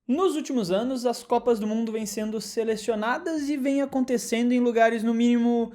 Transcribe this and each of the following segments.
Nos últimos anos, as Copas do Mundo vêm sendo selecionadas e vêm acontecendo em lugares, no mínimo,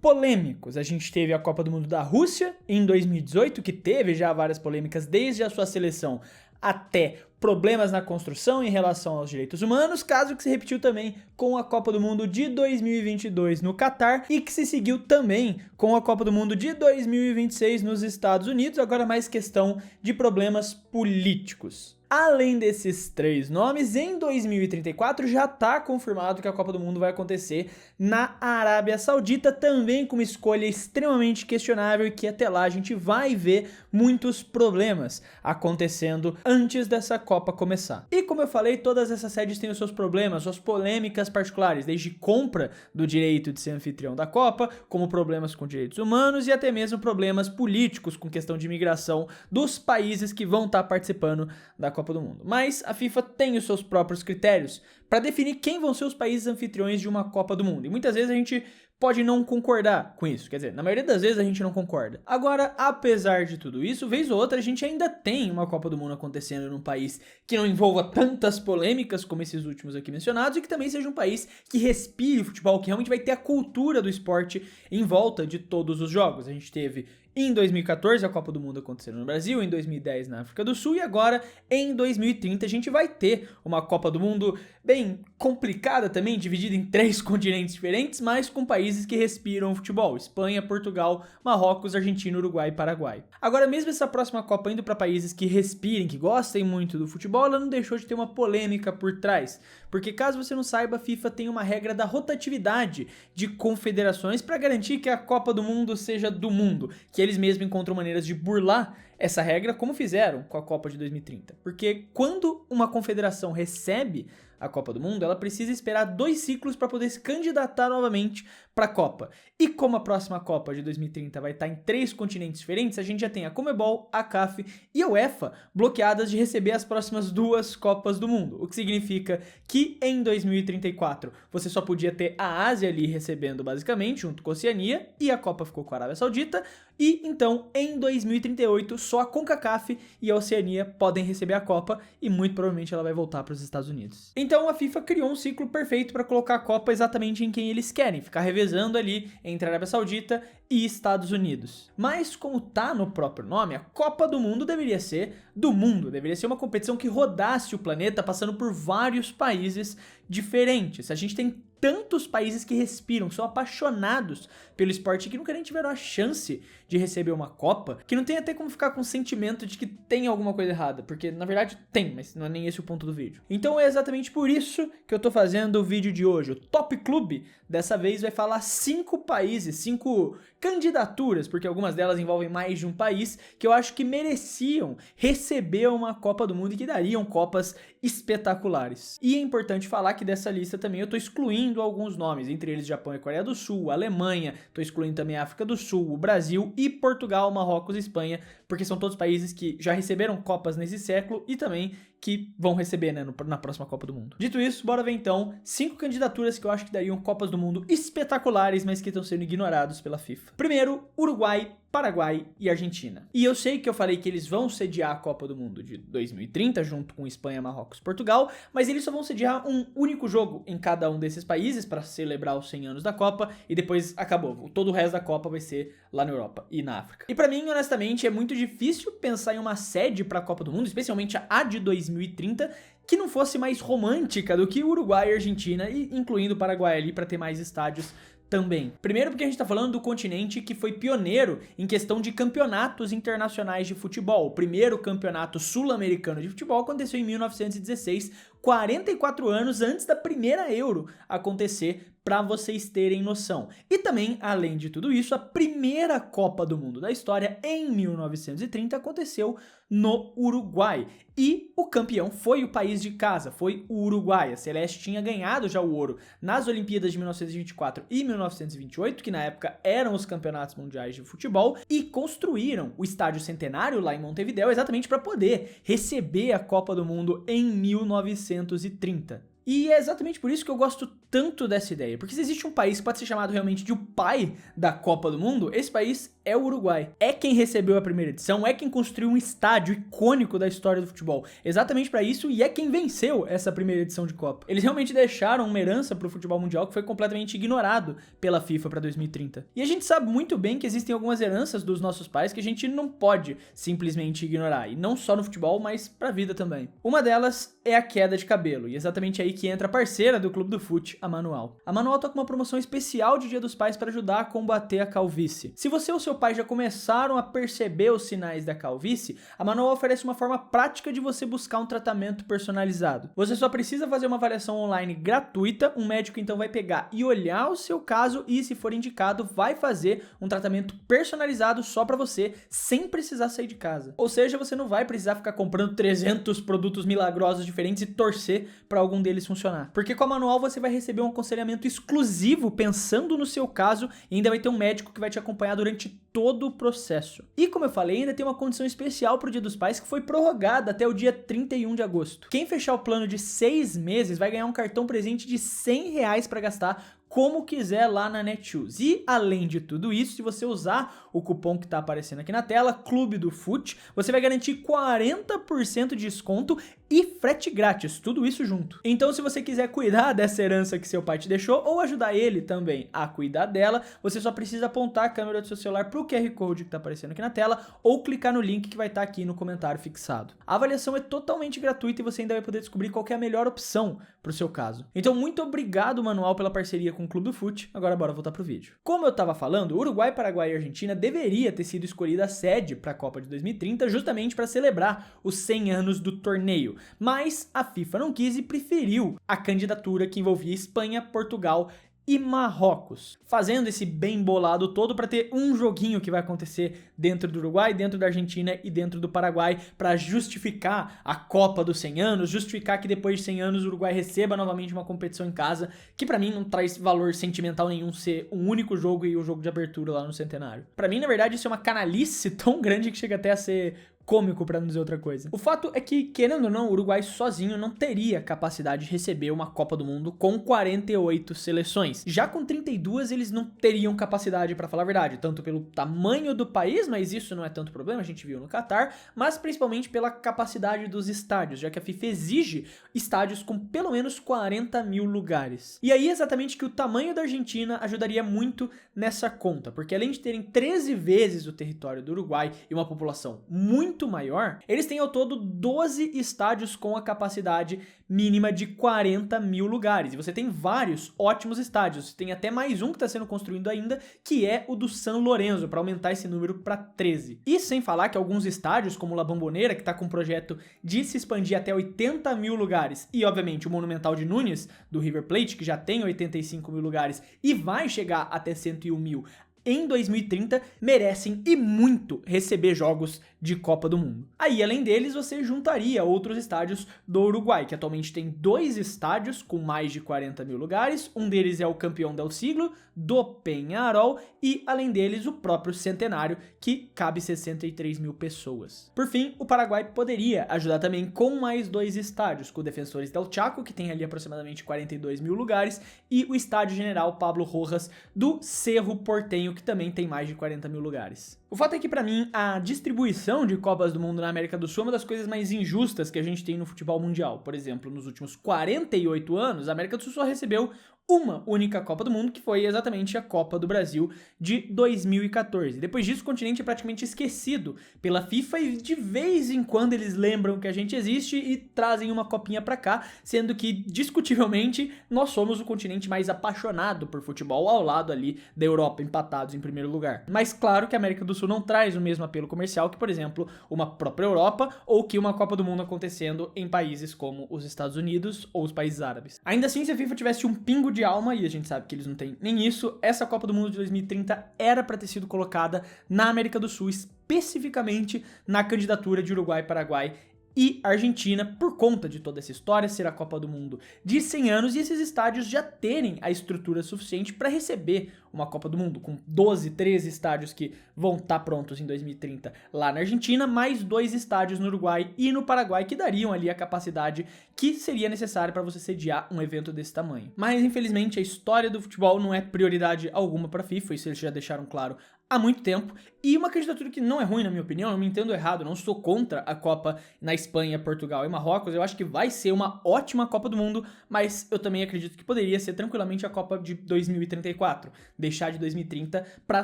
polêmicos. A gente teve a Copa do Mundo da Rússia em 2018, que teve já várias polêmicas desde a sua seleção até problemas na construção em relação aos direitos humanos, caso que se repetiu também com a Copa do Mundo de 2022 no Catar e que se seguiu também com a Copa do Mundo de 2026 nos Estados Unidos, agora mais questão de problemas políticos. Além desses três nomes, em 2034 já está confirmado que a Copa do Mundo vai acontecer na Arábia Saudita, também com uma escolha extremamente questionável e que até lá a gente vai ver muitos problemas acontecendo antes dessa Copa começar. E como eu falei, todas essas sedes têm os seus problemas, suas polêmicas particulares, desde compra do direito de ser anfitrião da Copa, como problemas com direitos humanos e até mesmo problemas políticos com questão de imigração dos países que vão estar participando da Copa do Mundo. Mas a FIFA tem os seus próprios critérios para definir quem vão ser os países anfitriões de uma Copa do Mundo. E muitas vezes a gente pode não concordar com isso. Quer dizer, na maioria das vezes a gente não concorda. Agora, apesar de tudo isso, vez ou outra a gente ainda tem uma Copa do Mundo acontecendo num país que não envolva tantas polêmicas como esses últimos aqui mencionados e que também seja um país que respire futebol, que realmente vai ter a cultura do esporte em volta de todos os jogos. A gente teve em 2014 a Copa do Mundo acontecendo no Brasil, em 2010 na África do Sul e agora em 2030 a gente vai ter uma Copa do Mundo bem complicada também, dividida em 3 continentes diferentes, mas com países que respiram futebol: Espanha, Portugal, Marrocos, Argentina, Uruguai e Paraguai. Agora, mesmo essa próxima Copa indo para países que respirem, que gostem muito do futebol, ela não deixou de ter uma polêmica por trás, porque caso você não saiba, a FIFA tem uma regra da rotatividade de confederações para garantir que a Copa do Mundo seja do mundo, que eles mesmos encontram maneiras de burlar essa regra, como fizeram com a Copa de 2030. Porque quando uma confederação recebe a Copa do Mundo, ela precisa esperar 2 ciclos para poder se candidatar novamente para a Copa. E como a próxima Copa de 2030 vai estar em 3 continentes diferentes, a gente já tem a Conmebol, a CAF e a UEFA bloqueadas de receber as próximas 2 Copas do Mundo, o que significa que em 2034 você só podia ter a Ásia ali recebendo basicamente, junto com a Oceania, e a Copa ficou com a Arábia Saudita, e então em 2038 só a CONCACAF e a Oceania podem receber a Copa e muito provavelmente ela vai voltar para os Estados Unidos. Então a FIFA criou um ciclo perfeito para colocar a Copa exatamente em quem eles querem, ficar revezando ali entre a Arábia Saudita e Estados Unidos. Mas como tá no próprio nome, a Copa do Mundo deveria ser do mundo, deveria ser uma competição que rodasse o planeta passando por vários países diferentes. A gente tem tantos países que respiram, são apaixonados pelo esporte, que nunca nem tiveram a chance de receber uma Copa, que não tem até como ficar com o sentimento de que tem alguma coisa errada, porque na verdade tem, mas não é nem esse o ponto do vídeo. Então é exatamente por isso que eu tô fazendo o vídeo de hoje. O Top Clube dessa vez vai falar 5 países, 5 candidaturas, porque algumas delas envolvem mais de um país, que eu acho que mereciam receber uma Copa do Mundo e que dariam Copas espetaculares. E é importante falar que dessa lista também eu tô excluindo alguns nomes, entre eles Japão e Coreia do Sul, Alemanha, tô excluindo também a África do Sul, o Brasil e Portugal, Marrocos e Espanha, porque são todos países que já receberam Copas nesse século e também que vão receber, né, na próxima Copa do Mundo. Dito isso, bora ver então 5 candidaturas que eu acho que dariam Copas do Mundo espetaculares, mas que estão sendo ignorados pela FIFA. Primeiro, Uruguai, Paraguai e Argentina. E eu sei que eu falei que eles vão sediar a Copa do Mundo de 2030, junto com Espanha, Marrocos e Portugal, mas eles só vão sediar um único jogo em cada um desses países para celebrar os 100 anos da Copa e depois acabou. Todo o resto da Copa vai ser lá na Europa e na África. E para mim, honestamente, é muito difícil pensar em uma sede para a Copa do Mundo, especialmente a de 2030, que não fosse mais romântica do que Uruguai e Argentina, e incluindo o Paraguai ali para ter mais estádios também. Primeiro porque a gente tá falando do continente que foi pioneiro em questão de campeonatos internacionais de futebol. O primeiro campeonato sul-americano de futebol aconteceu em 1916, 44 anos antes da primeira Euro acontecer, para vocês terem noção. E também, além de tudo isso, a primeira Copa do Mundo da história, em 1930, aconteceu no Uruguai. E o campeão foi o país de casa, foi o Uruguai. A Celeste tinha ganhado já o ouro nas Olimpíadas de 1924 e 1928, que na época eram os campeonatos mundiais de futebol, e construíram o Estádio Centenário lá em Montevidéu exatamente para poder receber a Copa do Mundo em 1930. E é exatamente por isso que eu gosto tanto dessa ideia, porque se existe um país que pode ser chamado realmente de o pai da Copa do Mundo, esse país é o Uruguai. É quem recebeu a primeira edição, é quem construiu um estádio icônico da história do futebol. Exatamente para isso, e é quem venceu essa primeira edição de Copa. Eles realmente deixaram uma herança pro futebol mundial que foi completamente ignorado pela FIFA para 2030. E a gente sabe muito bem que existem algumas heranças dos nossos pais que a gente não pode simplesmente ignorar, e não só no futebol, mas pra vida também. Uma delas é a queda de cabelo, e exatamente aí que entra a parceira do Clube do Fute, a Manual. A Manual tá com uma promoção especial de Dia dos Pais para ajudar a combater a calvície. Se você ou seu pai já começaram a perceber os sinais da calvície, a Manual oferece uma forma prática de você buscar um tratamento personalizado. Você só precisa fazer uma avaliação online gratuita, um médico então vai pegar e olhar o seu caso e, se for indicado, vai fazer um tratamento personalizado só para você, sem precisar sair de casa. Ou seja, você não vai precisar ficar comprando 300 produtos milagrosos diferentes e torcer para algum deles funcionar. Porque com a Manual você vai receber um aconselhamento exclusivo pensando no seu caso e ainda vai ter um médico que vai te acompanhar durante todo o processo. E como eu falei, ainda tem uma condição especial para o Dia dos Pais que foi prorrogada até o dia 31 de agosto. Quem fechar o plano de 6 meses vai ganhar um cartão presente de R$100 para gastar como quiser lá na Netshoes. E além de tudo isso, se você usar o cupom que está aparecendo aqui na tela, Clube do Fute, você vai garantir 40% de desconto e frete grátis, tudo isso junto. Então, se você quiser cuidar dessa herança que seu pai te deixou ou ajudar ele também a cuidar dela, você só precisa apontar a câmera do seu celular para o QR Code que está aparecendo aqui na tela ou clicar no link que vai estar aqui no comentário fixado. A avaliação é totalmente gratuita e você ainda vai poder descobrir qual que é a melhor opção para o seu caso. Então, muito obrigado, Manual, pela parceria com o Clube do Fute. Agora bora voltar pro vídeo. Como eu tava falando, Uruguai, Paraguai e Argentina deveria ter sido escolhida a sede para a Copa de 2030 justamente para celebrar os 100 anos do torneio. Mas a FIFA não quis e preferiu a candidatura que envolvia Espanha, Portugal e Marrocos, fazendo esse bem bolado todo para ter um joguinho que vai acontecer dentro do Uruguai, dentro da Argentina e dentro do Paraguai, para justificar a Copa dos 100 anos, justificar que depois de 100 anos o Uruguai receba novamente uma competição em casa, que para mim não traz valor sentimental nenhum ser um único jogo e o jogo de abertura lá no centenário. Para mim, na verdade, isso é uma canalice tão grande que chega até a ser cômico, pra não dizer outra coisa. O fato é que, querendo ou não, o Uruguai sozinho não teria capacidade de receber uma Copa do Mundo com 48 seleções. Já com 32, eles não teriam capacidade, pra falar a verdade, tanto pelo tamanho do país, mas isso não é tanto problema, a gente viu no Catar, mas principalmente pela capacidade dos estádios, já que a FIFA exige estádios com pelo menos 40 mil lugares. E aí, exatamente que o tamanho da Argentina ajudaria muito nessa conta, porque além de terem 13 vezes o território do Uruguai e uma população muito maior, eles têm ao todo 12 estádios com a capacidade mínima de 40 mil lugares. E você tem vários ótimos estádios. Tem até mais um que está sendo construído ainda, que é o do San Lorenzo, para aumentar esse número para 13. E sem falar que alguns estádios, como o La Bombonera, que está com um projeto de se expandir até 80 mil lugares, e obviamente o Monumental de Núñez, do River Plate, que já tem 85 mil lugares e vai chegar até 101 mil em 2030, merecem e muito receber jogos de Copa do Mundo. Aí, além deles, você juntaria outros estádios do Uruguai, que atualmente tem 2 estádios com mais de 40 mil lugares, um deles é o Campeão del Siglo, do Peñarol, e além deles o próprio Centenário, que cabe 63 mil pessoas. Por fim, o Paraguai poderia ajudar também com mais 2 estádios, com o Defensores del Chaco, que tem ali aproximadamente 42 mil lugares, e o Estádio General Pablo Rojas do Cerro Porteño, que também tem mais de 40 mil lugares. O fato é que, pra mim, a distribuição de Copas do Mundo na América do Sul é uma das coisas mais injustas que a gente tem no futebol mundial. Por exemplo, nos últimos 48 anos, a América do Sul só recebeu uma única Copa do Mundo, que foi exatamente a Copa do Brasil de 2014. Depois disso, o continente é praticamente esquecido pela FIFA e de vez em quando eles lembram que a gente existe e trazem uma copinha pra cá, sendo que, discutivelmente, nós somos o continente mais apaixonado por futebol, ao lado ali da Europa, empatados em primeiro lugar. Mas claro que a América do Sul não traz o mesmo apelo comercial que, por exemplo, uma própria Europa ou que uma Copa do Mundo acontecendo em países como os Estados Unidos ou os países árabes. Ainda assim, se a FIFA tivesse um pingo de alma, e a gente sabe que eles não têm nem isso, essa Copa do Mundo de 2030 era para ter sido colocada na América do Sul, especificamente na candidatura de Uruguai, Paraguai e Argentina, por conta de toda essa história, ser a Copa do Mundo de 100 anos e esses estádios já terem a estrutura suficiente para receber uma Copa do Mundo, com 12, 13 estádios que vão estar prontos em 2030 lá na Argentina, mais 2 estádios no Uruguai e no Paraguai, que dariam ali a capacidade que seria necessária para você sediar um evento desse tamanho. Mas, infelizmente, a história do futebol não é prioridade alguma para a FIFA, isso eles já deixaram claro há muito tempo, e uma candidatura que não é ruim, na minha opinião, não me entendo errado, não sou contra a Copa na Espanha, Portugal e Marrocos, eu acho que vai ser uma ótima Copa do Mundo, mas eu também acredito que poderia ser tranquilamente a Copa de 2034, deixar de 2030 para a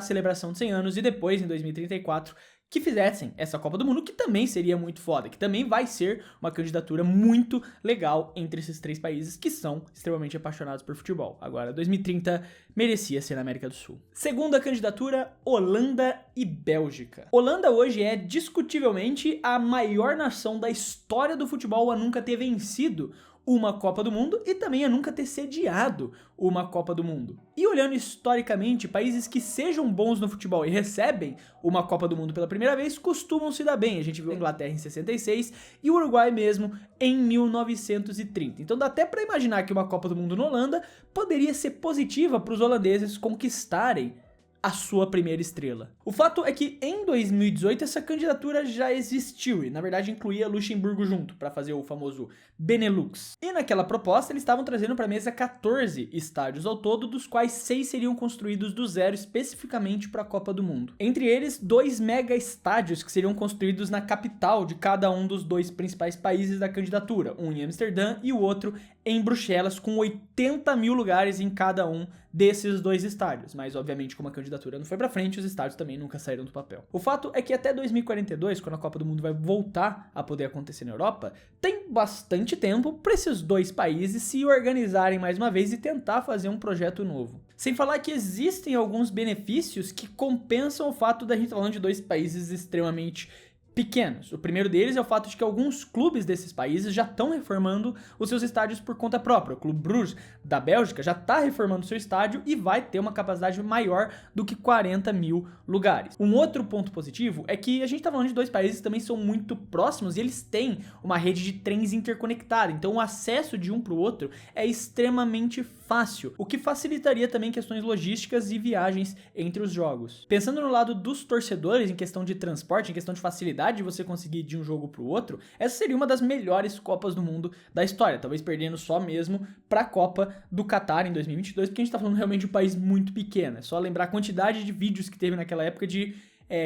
celebração de 100 anos e depois, em 2034, que fizessem essa Copa do Mundo, que também seria muito foda, que também vai ser uma candidatura muito legal entre esses 3 países que são extremamente apaixonados por futebol. Agora, 2030 merecia ser na América do Sul. Segunda candidatura, Holanda e Bélgica. Holanda hoje é discutivelmente a maior nação da história do futebol a nunca ter vencido uma Copa do Mundo e também a nunca ter sediado uma Copa do Mundo. E olhando historicamente, países que sejam bons no futebol e recebem uma Copa do Mundo pela primeira vez costumam se dar bem. A gente viu a Inglaterra em 66 e o Uruguai mesmo em 1930. Então dá até para imaginar que uma Copa do Mundo na Holanda poderia ser positiva para os holandeses conquistarem a sua primeira estrela. O fato é que em 2018 essa candidatura já existiu e na verdade incluía Luxemburgo junto para fazer o famoso Benelux. E naquela proposta eles estavam trazendo para a mesa 14 estádios ao todo, dos quais 6 seriam construídos do zero especificamente para a Copa do Mundo. Entre eles, 2 mega estádios que seriam construídos na capital de cada um dos 2 principais países da candidatura, um em Amsterdã e o outro em Bruxelas, com 80 mil lugares em cada um desses 2 estádios. Mas obviamente, como a candidatura não foi pra frente, os estádios também nunca saíram do papel. O fato é que até 2042, quando a Copa do Mundo vai voltar a poder acontecer na Europa, tem bastante tempo para esses 2 países se organizarem mais uma vez e tentar fazer um projeto novo. Sem falar que existem alguns benefícios que compensam o fato da gente estar falando de 2 países extremamente pequenos. O primeiro deles é o fato de que alguns clubes desses países já estão reformando os seus estádios por conta própria. O Clube Bruges da Bélgica já está reformando seu estádio e vai ter uma capacidade maior do que 40 mil lugares. Um outro ponto positivo é que a gente está falando de 2 países que também são muito próximos e eles têm uma rede de trens interconectada, então o acesso de um para o outro é extremamente fácil, o que facilitaria também questões logísticas e viagens entre os jogos. Pensando no lado dos torcedores, em questão de transporte, em questão de facilidade de você conseguir ir de um jogo para o outro, essa seria uma das melhores Copas do Mundo da história, talvez perdendo só mesmo para a Copa do Catar em 2022, porque a gente está falando realmente de um país muito pequeno. É só lembrar a quantidade de vídeos que teve naquela época de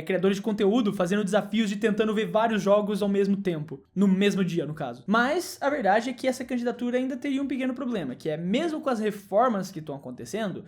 criadores de conteúdo fazendo desafios de tentando ver vários jogos ao mesmo tempo, no mesmo dia, no caso. Mas a verdade é que essa candidatura ainda teria um pequeno problema, que é mesmo com as reformas que estão acontecendo,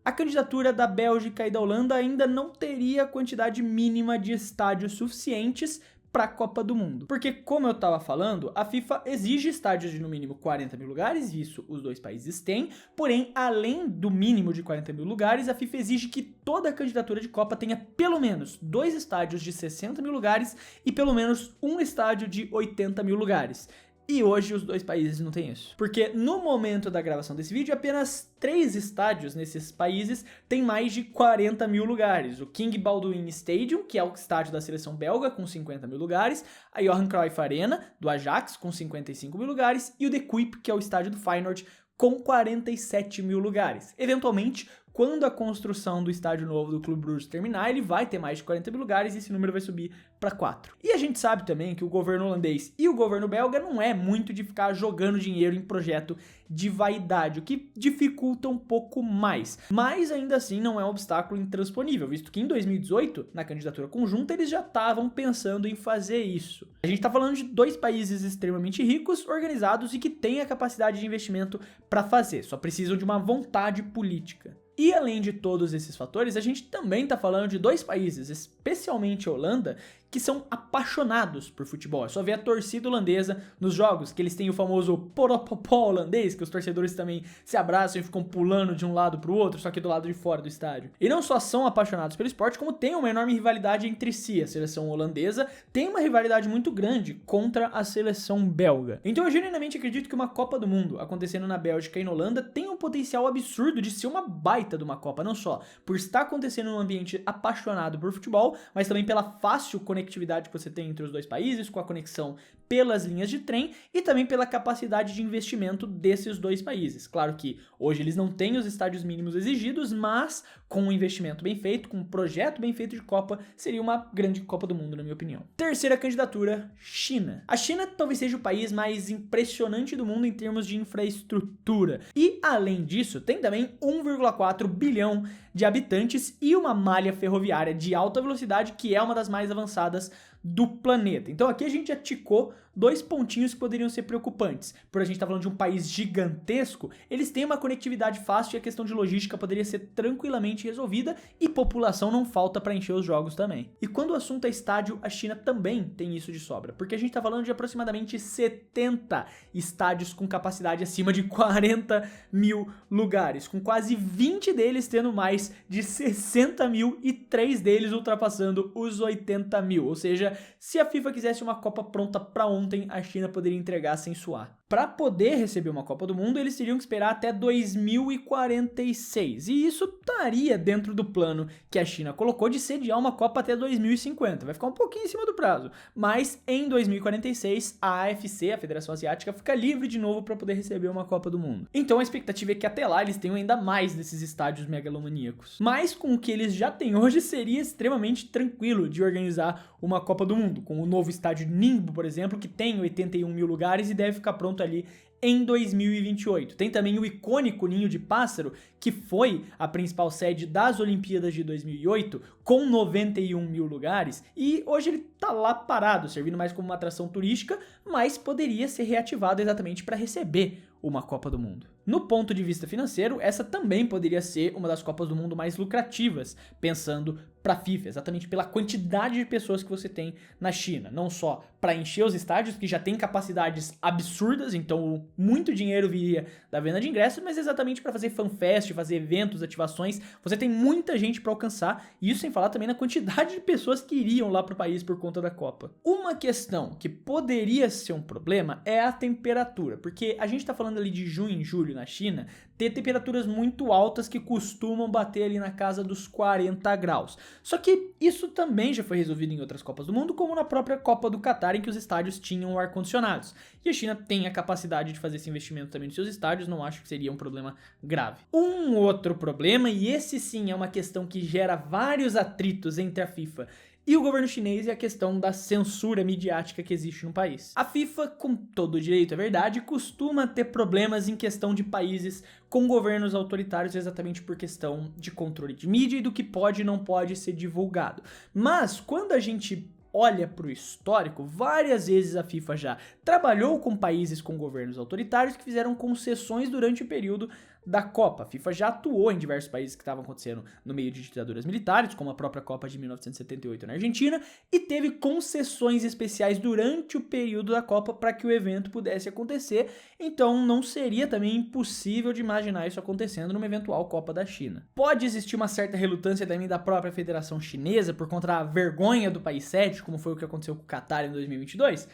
a candidatura da Bélgica e da Holanda ainda não teria a quantidade mínima de estádios suficientes para a Copa do Mundo. Porque, como eu estava falando, a FIFA exige estádios de no mínimo 40 mil lugares, isso os 2 países têm, porém, além do mínimo de 40 mil lugares, a FIFA exige que toda a candidatura de Copa tenha pelo menos 2 estádios de 60 mil lugares e pelo menos um estádio de 80 mil lugares. E hoje os 2 países não têm isso. Porque no momento da gravação desse vídeo, apenas 3 estádios nesses países têm mais de 40 mil lugares. O King Baldwin Stadium, que é o estádio da seleção belga, com 50 mil lugares. A Johan Cruyff Arena, do Ajax, com 55 mil lugares. E o De Kuip, que é o estádio do Feyenoord, com 47 mil lugares. Eventualmente, quando a construção do estádio novo do Clube Bruges terminar, ele vai ter mais de 40 mil lugares e esse número vai subir para 4. E a gente sabe também que o governo holandês e o governo belga não é muito de ficar jogando dinheiro em projeto de vaidade, o que dificulta um pouco mais. Mas ainda assim não é um obstáculo intransponível, visto que em 2018, na candidatura conjunta, eles já estavam pensando em fazer isso. A gente está falando de 2 países extremamente ricos, organizados e que têm a capacidade de investimento para fazer, só precisam de uma vontade política. E além de todos esses fatores, a gente também está falando de 2 países, especialmente a Holanda, que são apaixonados por futebol. É só ver a torcida holandesa nos jogos, que eles têm o famoso poropopó holandês, que os torcedores também se abraçam e ficam pulando de um lado para o outro, só que do lado de fora do estádio. E não só são apaixonados pelo esporte, como tem uma enorme rivalidade entre si. A seleção holandesa tem uma rivalidade muito grande contra a seleção belga. Então eu genuinamente acredito que uma Copa do Mundo acontecendo na Bélgica e na Holanda tem um potencial absurdo de ser uma baita de uma Copa, não só por estar acontecendo num ambiente apaixonado por futebol, mas também pela fácil conexão conectividade que você tem entre os dois países, com a conexão pelas linhas de trem e também pela capacidade de investimento desses dois países. Claro que hoje eles não têm os estádios mínimos exigidos, mas com um investimento bem feito, com um projeto bem feito de Copa, seria uma grande Copa do Mundo, na minha opinião. Terceira candidatura, China. A China talvez seja o país mais impressionante do mundo em termos de infraestrutura. E, além disso, tem também 1,4 bilhão de habitantes e uma malha ferroviária de alta velocidade que é uma das mais avançadas do planeta. Então aqui a gente já ticou 2 pontinhos que poderiam ser preocupantes. Por a gente estar falando de um país gigantesco, eles têm uma conectividade fácil e a questão de logística poderia ser tranquilamente resolvida e população não falta para encher os jogos também. E quando o assunto é estádio, a China também tem isso de sobra, porque a gente está falando de aproximadamente 70 estádios com capacidade acima de 40 mil lugares, com quase 20 deles tendo mais de 60 mil e 3 deles ultrapassando os 80 mil, ou seja, se a FIFA quisesse uma Copa pronta para ontem, a China poderia entregar sem suar. Para poder receber uma Copa do Mundo, eles teriam que esperar até 2046. E isso estaria dentro do plano que a China colocou de sediar uma Copa até 2050. Vai ficar um pouquinho em cima do prazo. Mas em 2046, a AFC, a Federação Asiática, fica livre de novo para poder receber uma Copa do Mundo. Então a expectativa é que até lá eles tenham ainda mais desses estádios megalomaníacos. Mas com o que eles já têm hoje, seria extremamente tranquilo de organizar uma Copa do Mundo. Com o novo estádio Ningbo, por exemplo, que tem 81 mil lugares e deve ficar pronto ali em 2028. Tem também o icônico Ninho de Pássaro, que foi a principal sede das Olimpíadas de 2008, com 91 mil lugares, e hoje ele tá lá parado, servindo mais como uma atração turística, mas poderia ser reativado exatamente para receber uma Copa do Mundo. No ponto de vista financeiro, essa também poderia ser uma das Copas do Mundo mais lucrativas, pensando para a FIFA, exatamente pela quantidade de pessoas que você tem na China, não só para encher os estádios, que já tem capacidades absurdas, então muito dinheiro viria da venda de ingressos, mas exatamente para fazer fanfest, fazer eventos, ativações, você tem muita gente para alcançar, e isso sem falar também na quantidade de pessoas que iriam lá para o país por conta da Copa. Uma questão que poderia ser um problema é a temperatura, porque a gente está falando ali de junho e julho na China, ter temperaturas muito altas que costumam bater ali na casa dos 40 graus. Só que isso também já foi resolvido em outras Copas do Mundo, como na própria Copa do Catar, em que os estádios tinham ar-condicionados. E a China tem a capacidade de fazer esse investimento também nos seus estádios, não acho que seria um problema grave. Um outro problema, e esse sim é uma questão que gera vários atritos entre a FIFA e o governo chinês, é a questão da censura midiática que existe no país. A FIFA, com todo o direito, é verdade, costuma ter problemas em questão de países com governos autoritários exatamente por questão de controle de mídia e do que pode e não pode ser divulgado. Mas quando a gente olha para o histórico, várias vezes a FIFA já trabalhou com países com governos autoritários que fizeram concessões durante o período da Copa. A FIFA já atuou em diversos países que estavam acontecendo no meio de ditaduras militares, como a própria Copa de 1978 na Argentina, e teve concessões especiais durante o período da Copa para que o evento pudesse acontecer, então não seria também impossível de imaginar isso acontecendo numa eventual Copa da China. Pode existir uma certa relutância também da própria Federação Chinesa por conta da vergonha do país sede, como foi o que aconteceu com o Qatar em 2022?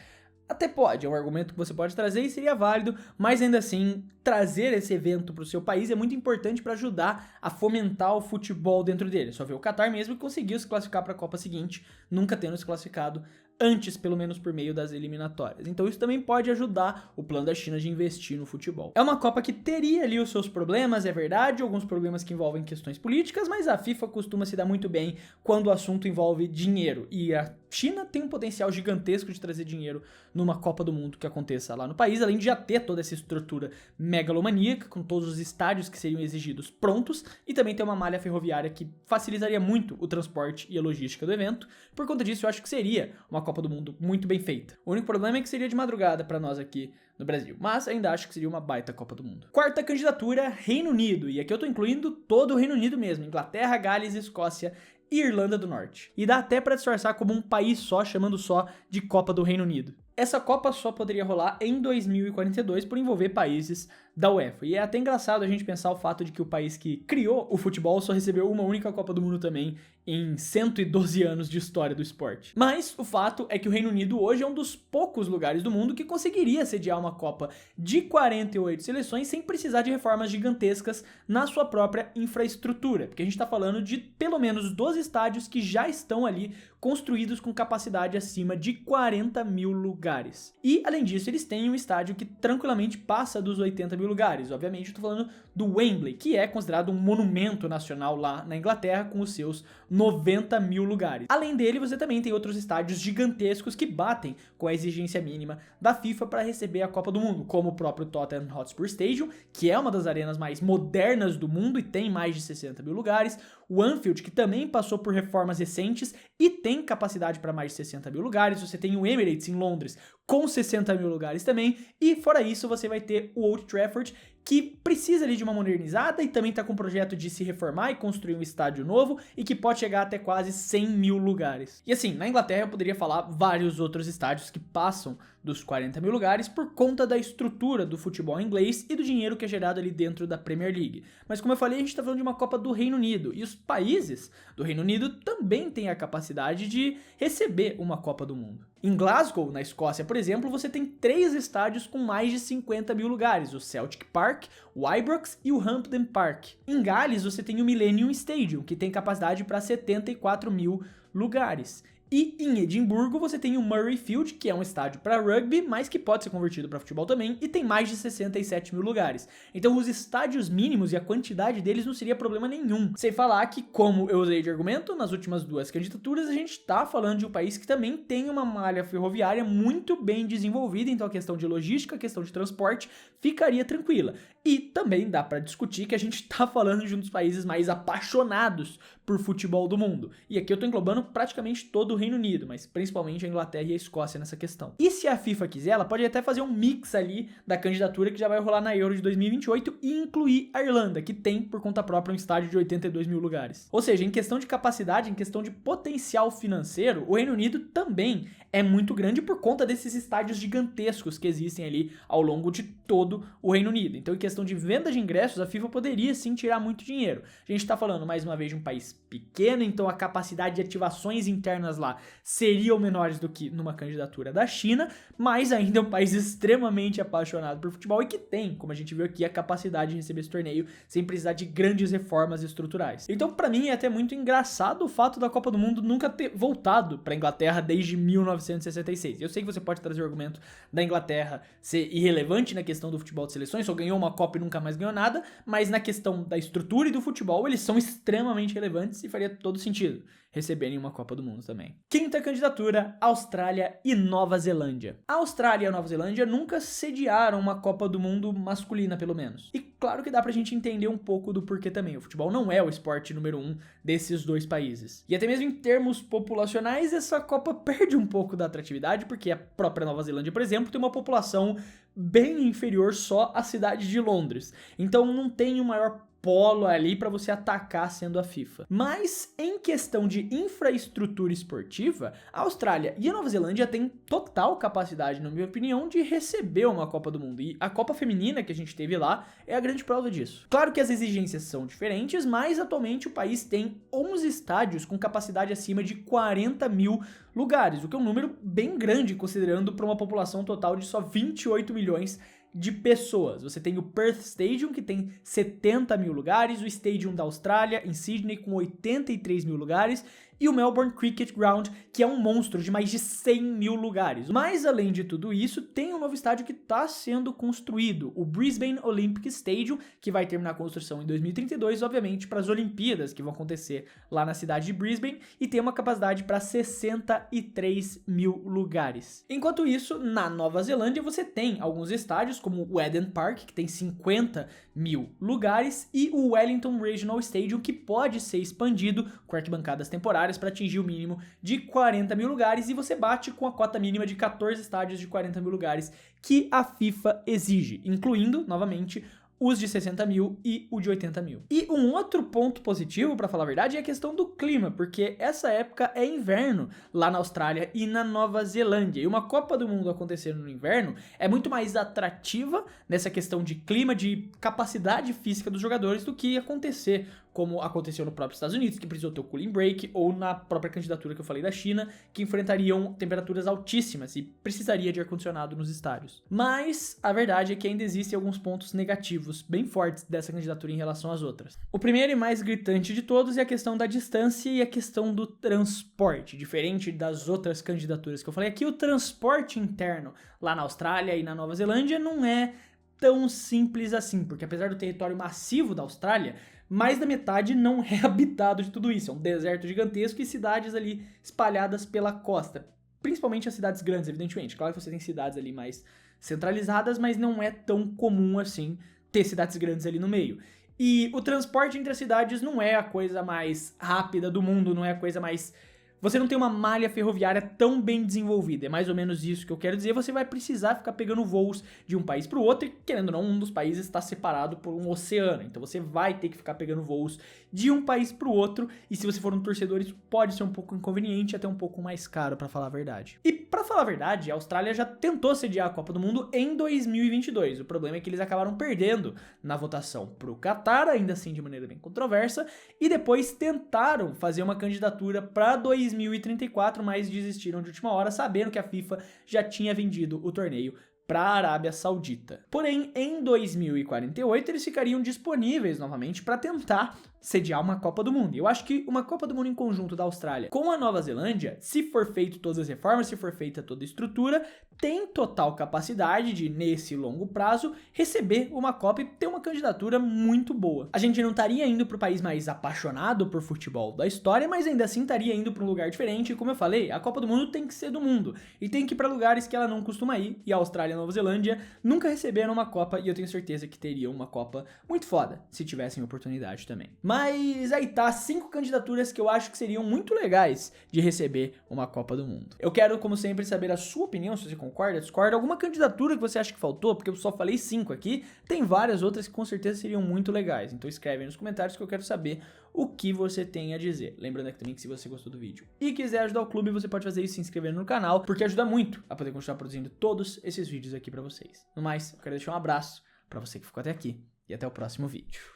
Até pode, é um argumento que você pode trazer e seria válido, mas ainda assim, trazer esse evento para o seu país é muito importante para ajudar a fomentar o futebol dentro dele. Só ver o Qatar mesmo que conseguiu se classificar para a Copa seguinte, nunca tendo se classificado antes, pelo menos por meio das eliminatórias. Então isso também pode ajudar o plano da China de investir no futebol. É uma Copa que teria ali os seus problemas, é verdade, alguns problemas que envolvem questões políticas, mas a FIFA costuma se dar muito bem quando o assunto envolve dinheiro, e a China tem um potencial gigantesco de trazer dinheiro numa Copa do Mundo que aconteça lá no país, além de já ter toda essa estrutura megalomaníaca, com todos os estádios que seriam exigidos prontos, e também ter uma malha ferroviária que facilitaria muito o transporte e a logística do evento. Por conta disso, eu acho que seria uma Copa do Mundo muito bem feita. O único problema é que seria de madrugada para nós aqui no Brasil, mas ainda acho que seria uma baita Copa do Mundo. Quarta candidatura, Reino Unido, e aqui eu tô incluindo todo o Reino Unido mesmo, Inglaterra, Gales, Escócia e Irlanda do Norte. E dá até para disfarçar como um país só, chamando só de Copa do Reino Unido. Essa Copa só poderia rolar em 2042 por envolver países da UEFA. E é até engraçado a gente pensar o fato de que o país que criou o futebol só recebeu uma única Copa do Mundo também em 112 anos de história do esporte. Mas o fato é que o Reino Unido hoje é um dos poucos lugares do mundo que conseguiria sediar uma Copa de 48 seleções sem precisar de reformas gigantescas na sua própria infraestrutura, porque a gente está falando de pelo menos 12 estádios que já estão ali construídos com capacidade acima de 40 mil lugares. E, além disso, eles têm um estádio que tranquilamente passa dos 80 mil lugares. Obviamente, eu estou falando do Wembley, que é considerado um monumento nacional lá na Inglaterra, com os seus 90 mil lugares. Além dele, você também tem outros estádios gigantescos que batem com a exigência mínima da FIFA para receber a Copa do Mundo, como o próprio Tottenham Hotspur Stadium, que é uma das arenas mais modernas do mundo e tem mais de 60 mil lugares, o Anfield, que também passou por reformas recentes e tem capacidade para mais de 60 mil lugares, você tem o Emirates em Londres com 60 mil lugares também, e fora isso você vai ter o Old Trafford, que precisa ali de uma modernizada e também está com o projeto de se reformar e construir um estádio novo e que pode chegar até quase 100 mil lugares. E assim, na Inglaterra eu poderia falar vários outros estádios que passam dos 40 mil lugares por conta da estrutura do futebol inglês e do dinheiro que é gerado ali dentro da Premier League. Mas como eu falei, a gente está falando de uma Copa do Reino Unido e os países do Reino Unido também têm a capacidade de receber uma Copa do Mundo. Em Glasgow, na Escócia, por exemplo, você tem 3 estádios com mais de 50 mil lugares, o Celtic Park, o Ibrox e o Hampden Park. Em Gales, você tem o Millennium Stadium, que tem capacidade para 74 mil lugares. E em Edimburgo você tem o Murrayfield, que é um estádio para rugby, mas que pode ser convertido para futebol também, e tem mais de 67 mil lugares. Então os estádios mínimos e a quantidade deles não seria problema nenhum. Sem falar que, como eu usei de argumento, nas últimas 2 candidaturas a gente está falando de um país que também tem uma malha ferroviária muito bem desenvolvida, então a questão de logística, a questão de transporte ficaria tranquila. E também dá para discutir que a gente está falando de um dos países mais apaixonados por futebol do mundo. E aqui eu estou englobando praticamente todo o Reino Unido, mas principalmente a Inglaterra e a Escócia nessa questão. E se a FIFA quiser, ela pode até fazer um mix ali da candidatura que já vai rolar na Euro de 2028 e incluir a Irlanda, que tem por conta própria um estádio de 82 mil lugares. Ou seja, em questão de capacidade, em questão de potencial financeiro, o Reino Unido também é muito grande por conta desses estádios gigantescos que existem ali ao longo de todo o Reino Unido. Então, em questão de venda de ingressos, a FIFA poderia sim tirar muito dinheiro. A gente está falando, mais uma vez, de um país pequeno, então a capacidade de ativações internas lá seriam menores do que numa candidatura da China, mas ainda é um país extremamente apaixonado por futebol e que tem, como a gente viu aqui, a capacidade de receber esse torneio sem precisar de grandes reformas estruturais. Então, para mim, é até muito engraçado o fato da Copa do Mundo nunca ter voltado para a Inglaterra desde 1966. Eu sei que você pode trazer o argumento da Inglaterra ser irrelevante na questão do futebol de seleções, só ganhou uma Copa e nunca mais ganhou nada, mas na questão da estrutura e do futebol, eles são extremamente relevantes e faria todo sentido receberem uma Copa do Mundo também. Quinta candidatura, Austrália e Nova Zelândia. A Austrália e a Nova Zelândia nunca sediaram uma Copa do Mundo masculina, pelo menos. E claro que dá pra gente entender um pouco do porquê também. O futebol não é o esporte número 1 desses dois países. E até mesmo em termos populacionais, essa Copa perde um pouco da atratividade, porque a própria Nova Zelândia, por exemplo, tem uma população bem inferior só à cidade de Londres. Então não tem o maior polo ali para você atacar sendo a FIFA. Mas em questão de infraestrutura esportiva, a Austrália e a Nova Zelândia têm total capacidade, na minha opinião, de receber uma Copa do Mundo. E a Copa Feminina que a gente teve lá é a grande prova disso. Claro que as exigências são diferentes, mas atualmente o país tem 11 estádios com capacidade acima de 40 mil lugares, o que é um número bem grande considerando para uma população total de só 28 milhões de pessoas. Você tem o Perth Stadium, que tem 70 mil lugares, o Stadium da Austrália, em Sydney, com 83 mil lugares, e o Melbourne Cricket Ground, que é um monstro de mais de 100 mil lugares. Mas, além de tudo isso, tem um novo estádio que está sendo construído, o Brisbane Olympic Stadium, que vai terminar a construção em 2032, obviamente, para as Olimpíadas, que vão acontecer lá na cidade de Brisbane, e tem uma capacidade para 63 mil lugares. Enquanto isso, na Nova Zelândia, você tem alguns estádios, como o Eden Park, que tem 50 mil lugares, e o Wellington Regional Stadium, que pode ser expandido com arquibancadas temporárias para atingir o mínimo de 40 mil lugares, e você bate com a cota mínima de 14 estádios de 40 mil lugares que a FIFA exige, incluindo, novamente, os de 60 mil e o de 80 mil. E um outro ponto positivo, pra falar a verdade, é a questão do clima, porque essa época é inverno lá na Austrália e na Nova Zelândia. E uma Copa do Mundo acontecendo no inverno é muito mais atrativa nessa questão de clima, de capacidade física dos jogadores do que acontecer como aconteceu no próprio Estados Unidos, que precisou ter o cooling break, ou na própria candidatura que eu falei da China, que enfrentariam temperaturas altíssimas e precisaria de ar-condicionado nos estádios. Mas a verdade é que ainda existem alguns pontos negativos bem fortes dessa candidatura em relação às outras. O primeiro e mais gritante de todos é a questão da distância e a questão do transporte. Diferente das outras candidaturas que eu falei aqui, o transporte interno lá na Austrália e na Nova Zelândia não é tão simples assim, porque apesar do território massivo da Austrália, mais da metade não é habitado de tudo isso. É um deserto gigantesco e cidades ali espalhadas pela costa. Principalmente as cidades grandes, evidentemente. Claro que você tem cidades ali mais centralizadas, mas não é tão comum assim ter cidades grandes ali no meio. E o transporte entre as cidades não é a coisa mais rápida do mundo, não é a coisa mais... Você não tem uma malha ferroviária tão bem desenvolvida, é mais ou menos isso que eu quero dizer. Você vai precisar ficar pegando voos de um país para o outro e, querendo ou não, um dos países está separado por um oceano. Então você vai ter que ficar pegando voos de um país para o outro, e se você for um torcedor, isso pode ser um pouco inconveniente, até um pouco mais caro, para falar a verdade. E para falar a verdade, a Austrália já tentou sediar a Copa do Mundo em 2022. O problema é que eles acabaram perdendo na votação para o Qatar, ainda assim de maneira bem controversa, e depois tentaram fazer uma candidatura para 2034, mas desistiram de última hora, sabendo que a FIFA já tinha vendido o torneio para a Arábia Saudita. Porém, em 2048, eles ficariam disponíveis novamente para tentar sediar uma Copa do Mundo. Eu acho que uma Copa do Mundo em conjunto da Austrália com a Nova Zelândia, se for feito todas as reformas, se for feita toda a estrutura, tem total capacidade de, nesse longo prazo, receber uma Copa e ter uma candidatura muito boa. A gente não estaria indo para o país mais apaixonado por futebol da história, mas ainda assim estaria indo para um lugar diferente. E como eu falei, a Copa do Mundo tem que ser do mundo e tem que ir para lugares que ela não costuma ir, e a Austrália e a Nova Zelândia nunca receberam uma Copa, e eu tenho certeza que teriam uma Copa muito foda se tivessem oportunidade também. Mas aí tá, 5 candidaturas que eu acho que seriam muito legais de receber uma Copa do Mundo. Eu quero, como sempre, saber a sua opinião, se você concorda, discorda, alguma candidatura que você acha que faltou, porque eu só falei 5 aqui, tem várias outras que com certeza seriam muito legais. Então escreve aí nos comentários que eu quero saber o que você tem a dizer. Lembrando aqui também que se você gostou do vídeo e quiser ajudar o clube, você pode fazer isso se inscrevendo no canal, porque ajuda muito a poder continuar produzindo todos esses vídeos aqui pra vocês. No mais, eu quero deixar um abraço pra você que ficou até aqui e até o próximo vídeo.